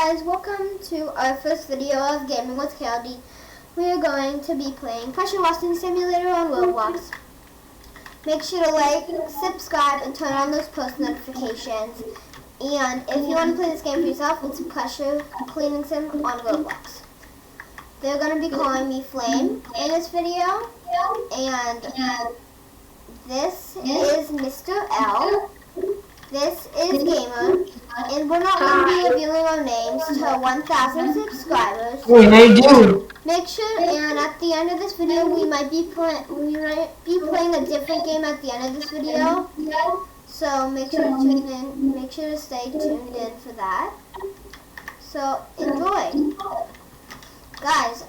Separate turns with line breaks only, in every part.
guys, welcome to our first video of Gaming with KLD. We are going to be playing Pressure Washing Simulator on Roblox. Make sure to like, subscribe, and turn on those post notifications. And if you want to play this game for yourself, it's Pressure Cleaning Sim on Roblox. They're going to be calling me Flame in this video. And this is Mr. L. This is Gamer, and we're not going to be revealing our names to 1,000 subscribers.
Wait, I do.
Make sure, and at the end of this video, we might be playing a different game at the end of this video. So make sure to tune in. Make sure to stay tuned in for that. So enjoy, guys.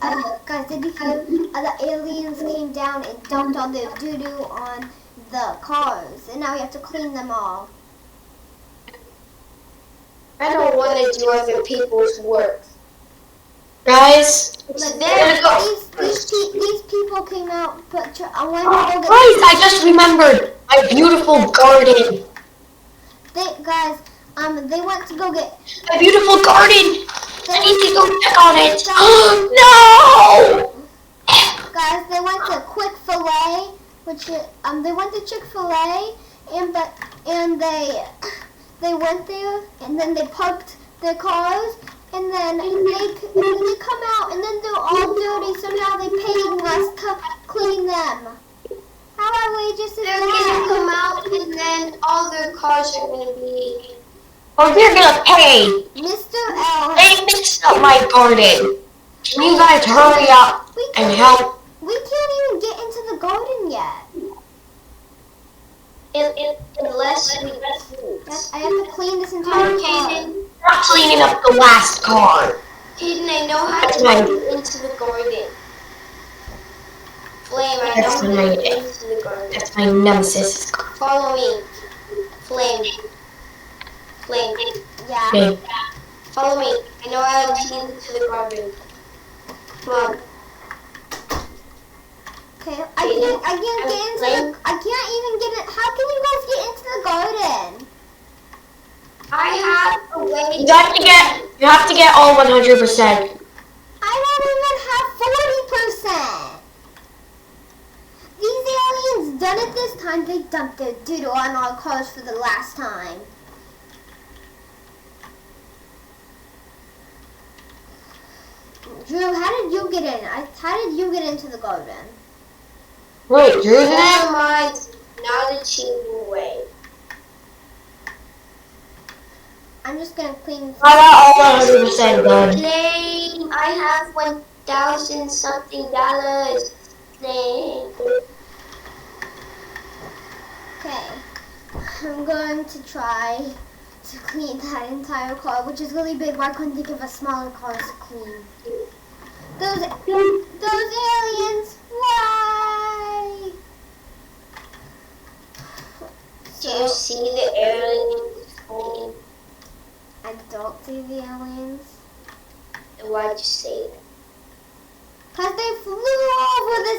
Guys, did you hear? The aliens came down and dumped all their doo-doo on the cars, and now we have to clean them all.
I don't want to do other people's work.
Guys,
These people came out, but I want to go get...
Guys, I just remembered my beautiful garden.
They went to go get...
My beautiful garden. I need to go check on it. No!
Guys, they went to Chick-fil-A, they went to Chick-fil-A, and they went there, and then they parked their cars, and then they come out, and then they're all dirty, so now they're paying us to clean them. How outrageous is
They're
that?
going to come out, and then all their cars are going to be...
Oh, they're gonna pay.
Mr. L.
They mixed up my garden. Can you guys hurry up and help?
We can't even get into the garden yet.
Unless we...
I have to clean this entire car.
Kaden,
I'm cleaning up the last car.
Kaden, I know how to get into the garden. Flame, I know how to get into the garden.
That's my nemesis.
Follow me. Flame. Flame.
Yeah.
Okay.
Follow me. I know how to get into the garden. Come on.
Okay, I can't get into the... I can't even get it. How can you guys get into the garden?
I have a way.
You have to get all 100%.
I don't even have 40%. These aliens done it this time. They dumped their doodle on our cars for the last time. Drew, how did you get in? How did you get into the garden?
Wait, Drew's in
Never
it?
mind. Not a cheating way.
I'm just gonna clean.
I got all 100% done.
Flame, I have 1,000 something dollars. Flame.
Okay, I'm going to try to clean that entire car, which is really big. Why couldn't they give us smaller cars to clean? Those aliens, why?
Do you see the aliens? Flame?
I don't see the aliens.
Why'd you say that?
Cause they flew over the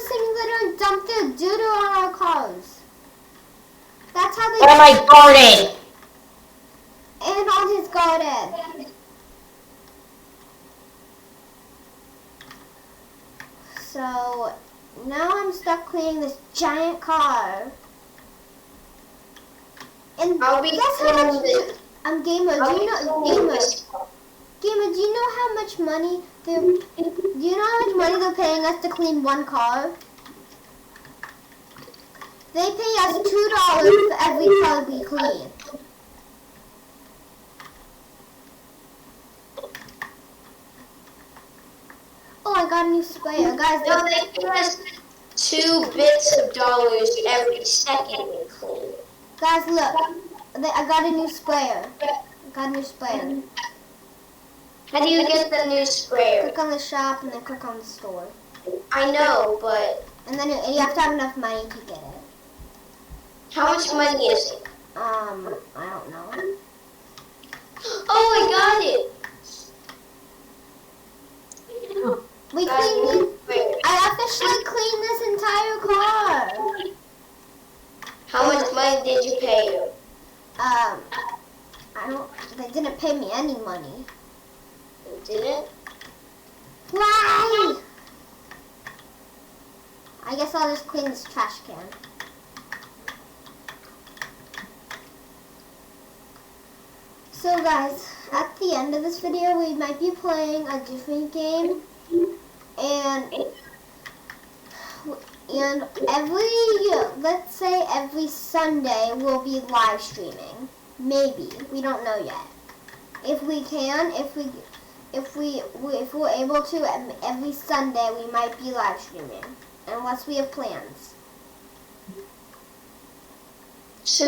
simulator and dumped their doo-doo on our cars. That's how they...
And my garden.
And on his garden. So, now I'm stuck cleaning this giant car. And
I'll be
guess how
cleaning
much...
this.
Gamer, do you know how much money they're paying us to clean one car? They pay us $2 for every car we clean. Oh, I got a new sprayer, guys.
No, they pay us 2 bits of dollars every second we clean.
Guys, look. I got a new sprayer.
How do you get the new sprayer?
Click on the shop and then click on the store.
I know, but
And then you have to have enough money to get it.
how much money is it?
I don't know.
Oh, I got it!
We cleaned it. I officially cleaned this entire car.
How much money did you pay them?
I don't. They didn't pay me any money.
You didn't?
Why? I guess I'll just clean this trash can. So guys, at the end of this video, we might be playing a different game, and let's say every Sunday we'll be live streaming. Maybe, we don't know yet. If we can, if we're able to, every Sunday we might be live streaming, unless we have plans.
So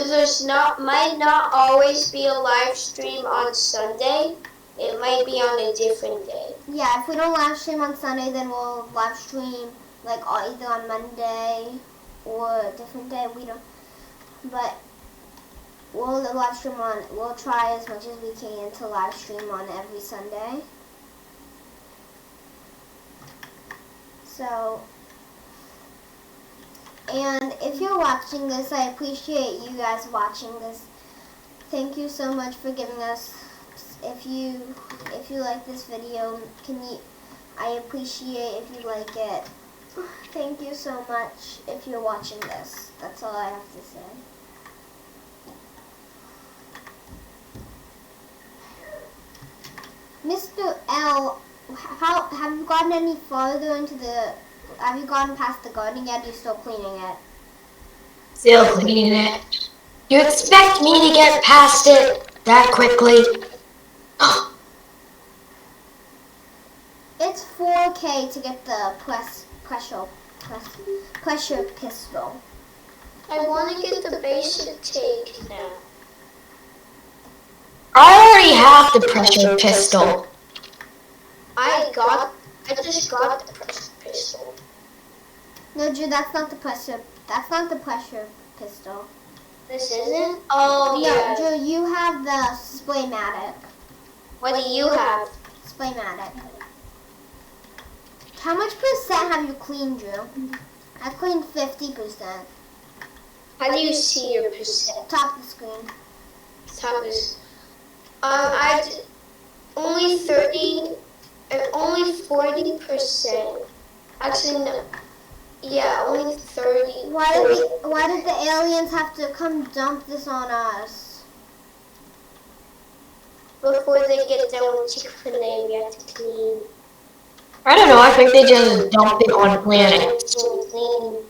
might not always be a live stream on Sunday. It might be on a different day.
Yeah, if we don't live stream on Sunday, then we'll live stream like either on Monday or a different day. We don't, but we'll live stream on. We'll try as much as we can to live stream on every Sunday. So, and if you're watching this, I appreciate you guys watching this. Thank you so much for giving us. If you like this video, I appreciate if you like it. Thank you so much if you're watching this. That's all I have to say. Mr. L, how have you gotten any farther into the? Have you gotten past the garden yet? Or are you still cleaning it?
Still cleaning it. You expect me to get past it that quickly?
It's 4K to get the pressure pistol.
I want to get the basic take now.
I already have the pressure pistol.
I just got the pressure pistol.
No, Drew, that's not the pressure. That's not the pressure pistol.
This isn't? Oh,
No,
yeah.
Drew, you have the Spray-Matic.
What do you have?
Spray-Matic. How much percent have you cleaned, Drew? I've cleaned 50%.
How do you see your percent?
Top of the screen.
Top is. Only 40%. Actually, no. Yeah, only 30.
Why did the aliens have to come dump this on us?
Before they get done with Chick-fil-A, we have to clean.
I don't know, I think they just dump it on planets.
Clean.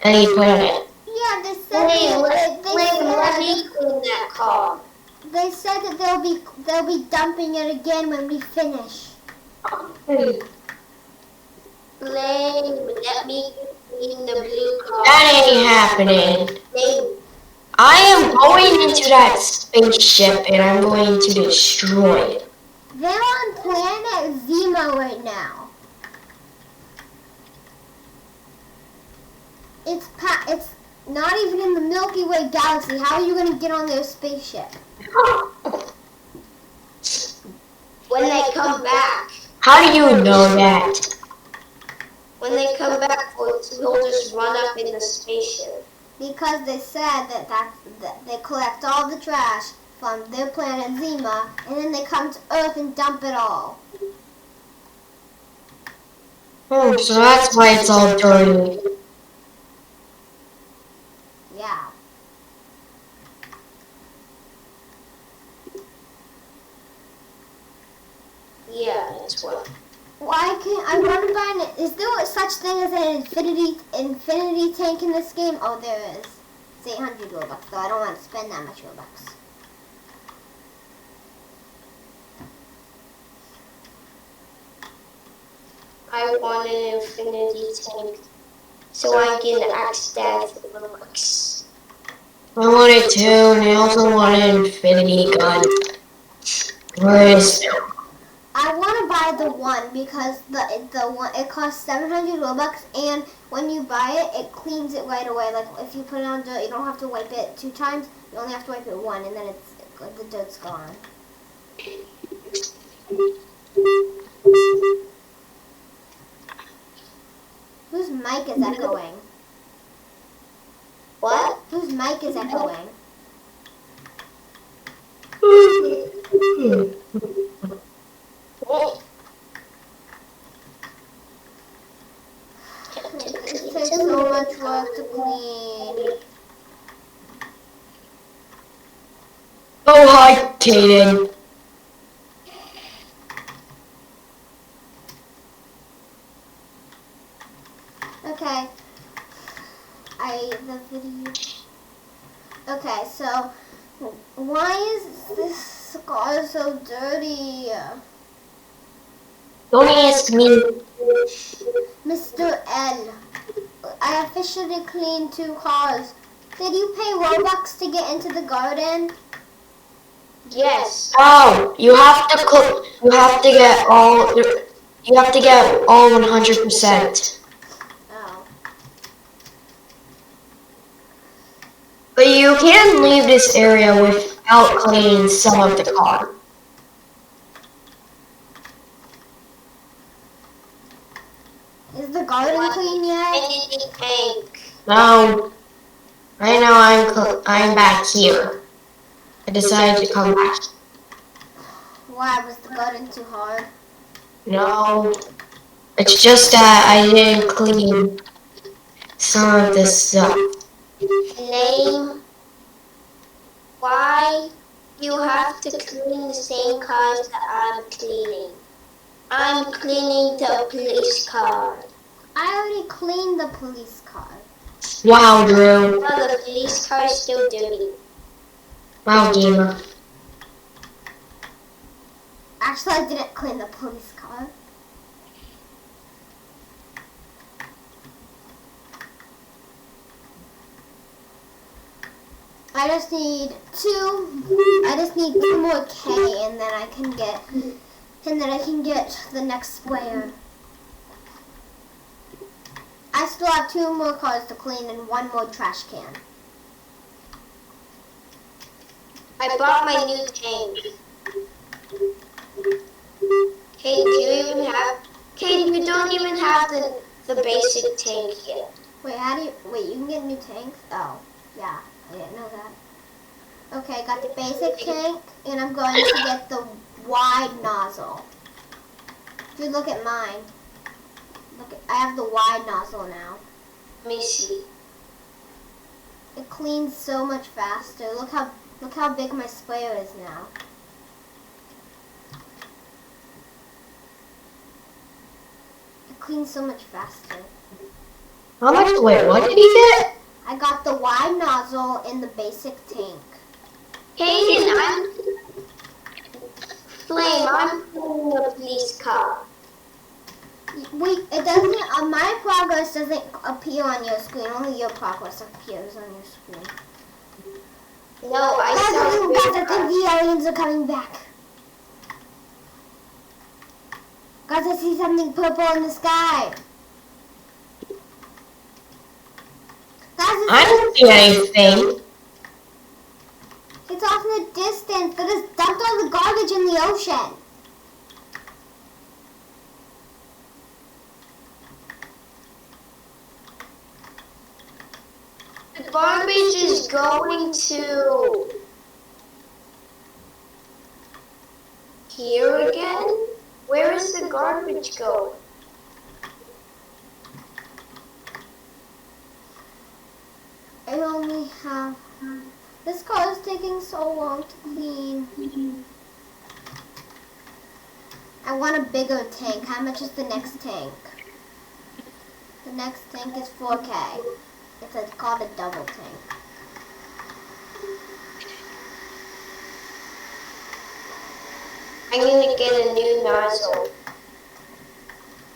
Any planet.
Yeah, they said
Let me clean that car.
They said that they'll be dumping it again when we finish.
Let me clean the blue car.
That ain't happening. I am going into that spaceship and I'm going to destroy it.
They're on planet Zemo right now. It's not even in the Milky Way galaxy. How are you going to get on their spaceship?
When they come back.
How do you know that?
When they come back, we'll just run up in the spaceship.
Because they said that they collect all the trash from their planet Zema, and then they come to Earth and dump it all.
Oh, so that's why it's all dirty.
Yeah.
Yeah, that's what.
Why can't I want to buy an? Is there such thing as an infinity tank in this game? Oh, there is. It's 800 Robux, though I don't want to spend that much Robux.
I want an infinity tank so I can axe that Robux.
I want it too, and I also want an infinity gun. Where is it?
I want to buy the one because the one it costs 700 Robux, and when you buy it, it cleans it right away. Like if you put it on dirt, you don't have to wipe it 2 times. You only have to wipe it 1, and then the dirt's gone. Whose mic is echoing?
What?
Whose mic is echoing?
Kaden.
Okay. The video. Okay, so why is this car so dirty?
Don't ask me.
Mr. L, I officially cleaned 2 cars. Did you pay Robux to get into the garden?
Yes.
Oh, you have to get all. You have to get all 100%.
Oh.
But you can leave this area without cleaning some of the car.
Is the garden clean yet?
Energy tank.
No. Right now I'm back here. I decided to come back.
Why, was the garden too hard?
No. It's just that I didn't clean some of this stuff.
Name. Why you have to clean the same cars that I'm cleaning? I'm cleaning the police car.
I already cleaned the police car.
Wow, Drew.
Oh, the police car is still dirty.
Wow, Gamer.
Actually, I didn't clean the police car. I just need 2 more K, and then I can get the next player. I still have 2 more cars to clean and 1 more trash can.
I bought my new tank. Hey, do you even have? Hey, you don't even have the basic tank yet.
Wait, you can get new tanks? Oh, yeah, I didn't know that. Okay, got the basic tank, and I'm going to get the wide nozzle. If you look at mine, I have the wide nozzle now.
Let me see.
It cleans so much faster. Look how big my sprayer is now. It cleans so much faster.
How much? Wait, what did he get?
I got the wide nozzle in the basic tank.
Hayden, I'm Flame. I'm cleaning the police car.
It doesn't. My progress doesn't appear on your screen. Only your progress appears on your screen.
No, I saw.
Guys, I think the aliens are coming back. Guys, I see something purple in the sky. Guys,
I don't see anything.
It's off in the distance. They just dumped all the garbage in the ocean.
The garbage is going to here again? Where is the garbage going?
I only have... This car is taking so long to clean. I want a bigger tank. How much is the next tank? The next tank is 4K. It's called a double tank.
I'm gonna get a new nozzle.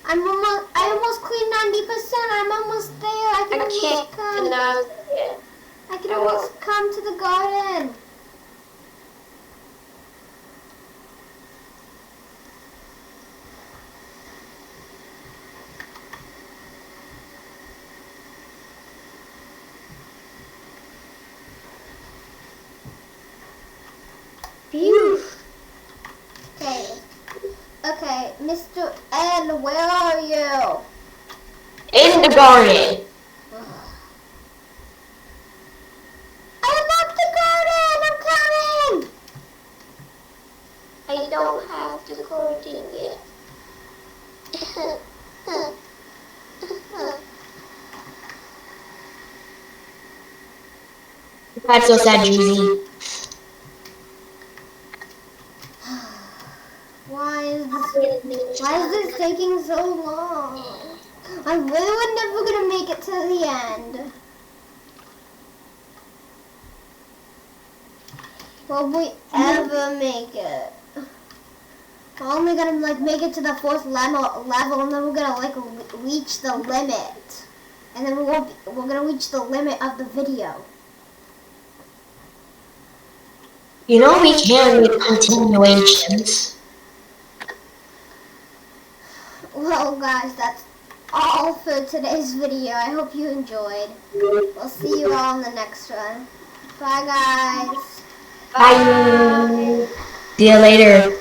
I almost cleaned 90%. I'm almost there. I can almost
can't
come.
yet.
I can almost come to the garden.
Phew.
Okay, Mr. N, where are you?
In the garden.
I'm at the garden. I'm coming.
I don't have the garden yet.
That's so sad, Juicy.
Why is this taking so long? I really was never gonna make it to the end. Will we ever make it? We're only gonna like make it to the 4th level, and then we're gonna like reach the limit, and then we're gonna reach the limit of the video.
You know we can with continuations.
Well, guys, that's all for today's video. I hope you enjoyed. We'll see you all in the next one. Bye, guys.
Bye. See you later.